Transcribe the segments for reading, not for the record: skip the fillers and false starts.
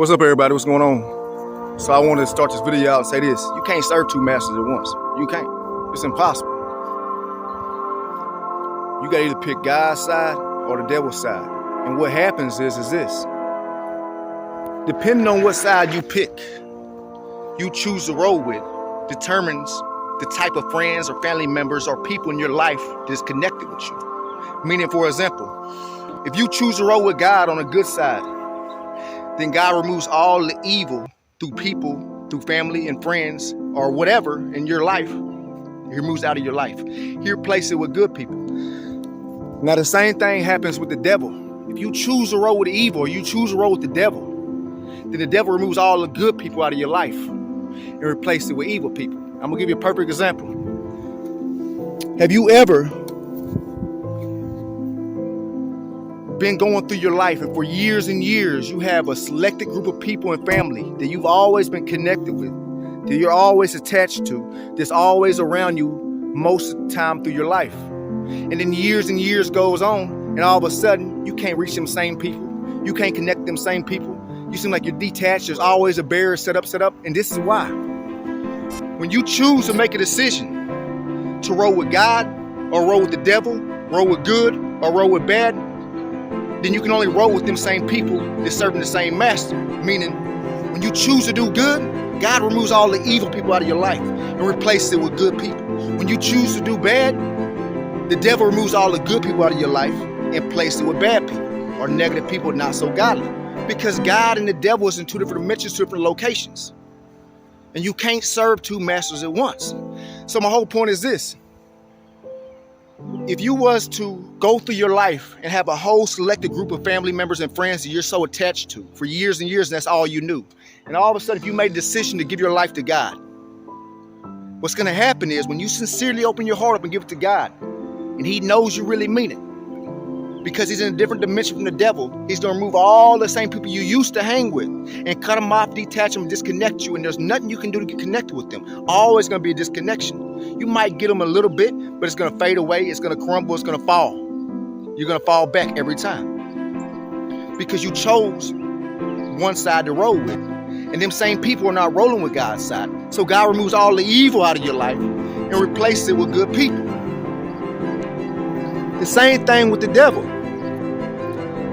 What's up, everybody? What's going on? So I wanted to start this video out and say this. You can't serve two masters at once. You can't. It's impossible. You gotta either pick God's side or the devil's side. And what happens is this. Depending on what side you pick, you choose to roll with, determines the type of friends or family members or people in your life that is connected with you. Meaning, for example, if you choose to roll with God on the good side, then God removes all the evil through people, through family and friends or whatever in your life. He removes out of your life. He replaces it with good people. Now the same thing happens with the devil. If you choose to roll with the evil or you choose to roll with the devil, then the devil removes all the good people out of your life and replaces it with evil people. I'm gonna give you a perfect example. Have you ever been going through your life and for years and years you have a selected group of people and family that you've always been connected with, that you're always attached to, that's always around you most of the time through your life? And then years and years goes on and all of a sudden you can't reach them same people. You can't connect them same people. You seem like you're detached. There's always a barrier set up. And this is why. When you choose to make a decision to roll with God or roll with the devil, roll with good or roll with bad, then you can only roll with them same people that's serving the same master. Meaning, when you choose to do good, God removes all the evil people out of your life and replaces it with good people. When you choose to do bad, the devil removes all the good people out of your life and places it with bad people or negative people, not so godly. Because God and the devil is in two different dimensions, two different locations. And you can't serve two masters at once. So my whole point is this. If you was to go through your life and have a whole selected group of family members and friends that you're so attached to for years and years, and that's all you knew, and all of a sudden if you made a decision to give your life to God, what's going to happen is when you sincerely open your heart up and give it to God, and he knows you really mean it, because he's in a different dimension from the devil, he's going to remove all the same people you used to hang with and cut them off, detach them, disconnect you, and there's nothing you can do to get connected with them. Always going to be a disconnection. You might get them a little bit, but it's going to fade away, it's going to crumble, it's going to fall. You're going to fall back every time because you chose one side to roll with, and them same people are not rolling with God's side. So God removes all the evil out of your life and replaces it with good people. The same thing with the devil.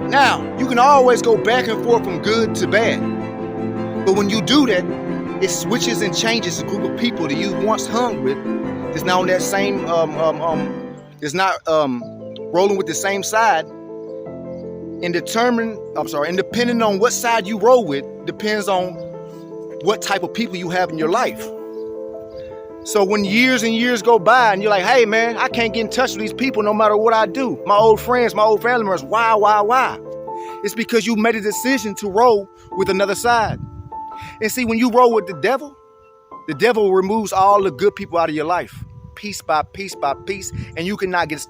Now, you can always go back and forth from good to bad. But when you do that, it switches and changes the group of people that you once hung with that's now on that same, is not rolling with the same side. And depending on what side you roll with, depends on what type of people you have in your life. So when years and years go by and you're like, hey man, I can't get in touch with these people no matter what I do. My old friends, my old family members, why? It's because you made a decision to roll with another side. And see, when you roll with the devil removes all the good people out of your life, piece by piece by piece, and you cannot get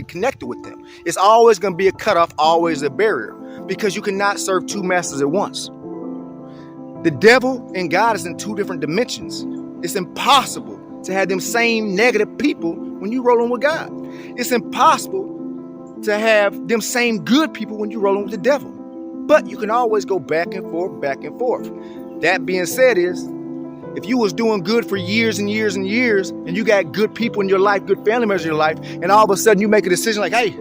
connected with them. It's always going to be a cutoff, always a barrier, because you cannot serve two masters at once. The devil and God is in two different dimensions. It's impossible to have them same negative people when you rolling with God. It's impossible to have them same good people when you're rolling with the devil. But you can always go back and forth, back and forth. That being said is, if you was doing good for years and years and years, and you got good people in your life, good family members in your life, and all of a sudden you make a decision like, hey,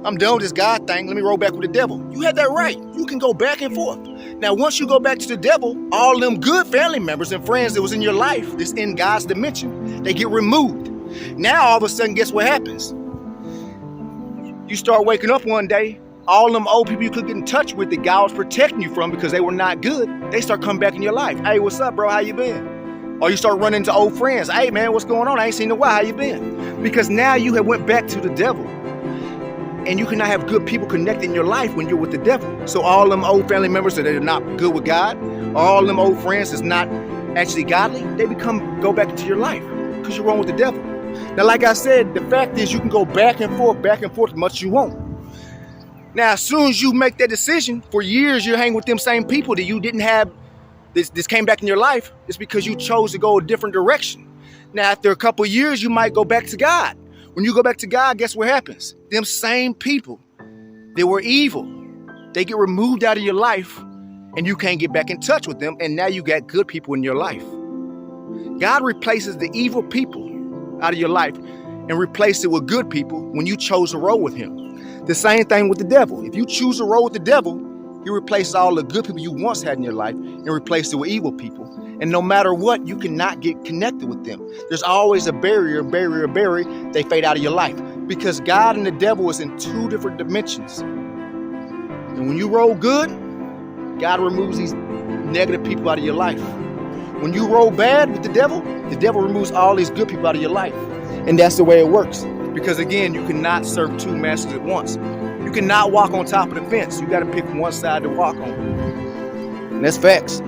I'm done with this God thing, let me roll back with the devil. You have that right. You can go back and forth. Now, once you go back to the devil, all them good family members and friends that was in your life, that's in God's dimension, they get removed. Now, all of a sudden, guess what happens? You start waking up one day, all them old people you could get in touch with that God was protecting you from because they were not good, they start coming back in your life. Hey, what's up, bro? How you been? Or you start running into old friends. Hey, man, what's going on? I ain't seen you in a while. How you been? Because now you have went back to the devil. And you cannot have good people connected in your life when you're with the devil. So all them old family members that are not good with God, or all them old friends that's not actually godly, they go back into your life because you're wrong with the devil. Now, like I said, the fact is you can go back and forth as much as you want. Now, as soon as you make that decision, for years you're hanging with them same people that you didn't have, this came back in your life, it's because you chose to go a different direction. Now, after a couple of years, you might go back to God. When you go back to God, guess what happens? Them same people, they were evil. They get removed out of your life and you can't get back in touch with them, and now you got good people in your life. God replaces the evil people out of your life and replace it with good people when you chose to roll with him. The same thing with the devil. If you choose to roll with the devil, he replaces all the good people you once had in your life and replaces it with evil people. And no matter what, you cannot get connected with them. There's always a barrier. They fade out of your life because God and the devil is in two different dimensions. And when you roll good, God removes these negative people out of your life. When you roll bad with the devil removes all these good people out of your life. And that's the way it works. Because again, you cannot serve two masters at once. You cannot walk on top of the fence. You got to pick one side to walk on. And that's facts.